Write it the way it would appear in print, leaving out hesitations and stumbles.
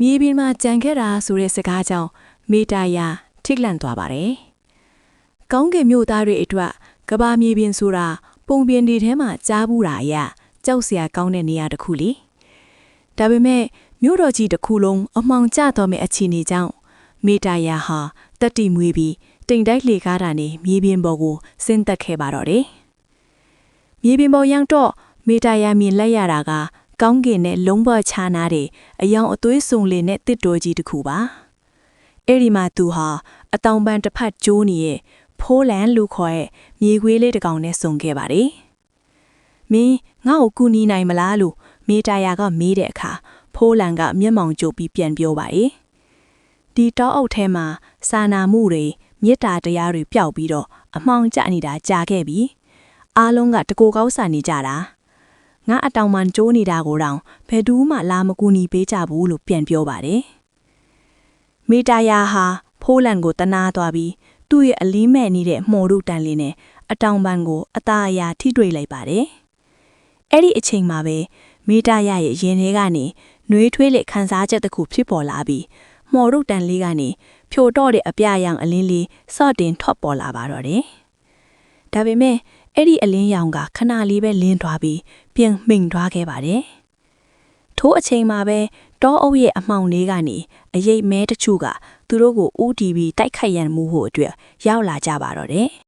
မြေပြင်မှာကြံခဲ့တာဆိုတဲ့စကားကြောင့်မေတ္တာရာထိတ်လန့်သွားပါတယ်။ကောင်းကင်မြို့သားတွေအတွက်ကဘာမြေပြင်ဆိုတာပုံပြင်တွေထဲမှာကြားဘူးတာအရကြောက်စရာကောင်းတဲ့နေရာတစ်ခုလေ။ဒါပေမဲ့မြို့တော်ကြီးတစ်ခုလုံးအမှောင်ကျတော်မဲ့အခြေအနေကြောင့်မေတ္တာရာဟာတက်တီမွေးပြီးတိမ်တိုက်လေကားတာနဲ့မြေပြင်ပေါ်ကိုဆင်းသက်ခဲ့ပါတော့တယ်။မြေပြင်ပေါ်ရောက်တော့မေတ္တာရာမြင်လိုက်ရတာကကောင်းကင်နဲ့လုံးပေါ်ချာနာတဲ့အယောင်အသွေးစုံလင်တဲ့တစ်တော်ကြီးတစ်ခုပါ။အဲ့ဒီမှာသူဟာအတောင်ပံတစ်ဖက်ကျိုးနေရဲ့ဖိုးလန်လို့ခေါ်ရဲ့မြေခွေးလေးတစ်ကောင်နဲ့ဆုံခဲ့ပါတယ်။မင်းငါ့ကိုကူညီနိုင်မလားလို့မေတ္တာရာကမေးတဲ့အခါဖိုးလန်ကမျက်မှောင်ကျပြီးပြန်ပြောပါတယ်။ဒီတောအုပ်ထဲမှာစာနာမှုတွေမေတ္တာတရားတွေပျောက်ပြီးတော့အမှောင်ကျနေတာကြာခဲ့ပြီ။အားလုံးကတကိုယ်ကောက်ဆန်နေကြတာ။ငါအတောင်မှန်ကျိုးနေတာကိုတောင်ဘယ်သူမှလာမကူညီပေးကြဘူးလို့ပြန်ပြောပါတယ်။မေတ္တာရာဟာဖိုးလန်ကိုတနာသွားပြီးသူ့ရဲ့အလင်းမဲ့နေတဲ့မှော်တို့တန်လေးနဲ့အတောင်ပံကိုအသားအရာထိတွေ့လိုက်ပါတယ်။အဲ့ဒီအချိန်မှာပဲမေတ္တာရာရဲ့ရင်ထဲကနေနှွေးထွေးလက်ခံစားချက်တစ်ခုဖြစ်ပေါ်လာပြီးမှော်တို့တန်လေးကနေဖြိုတော့တဲ့အပြရောင်အလင်းလေးစော့တင်ထွက်ပေါ်လာပါတော့တယ်။ဒါပေမဲ့အဲ့ဒီအလင်းရောင်ကခဏလေးပဲလင်းသွားပြီးပြန်မှိန်သွားခဲ့ပါတယ်။ထိုးအချိန်မှာပဲတောအုပ်ရဲ့အမှောင်လေးကနေအရိပ်မဲတချို့ကသူတို့ကိုဥတီပြီးတိုက်ခိုက်ရန်မှုဖို့အတွက်ရောက်လာကြပါတော့တယ်။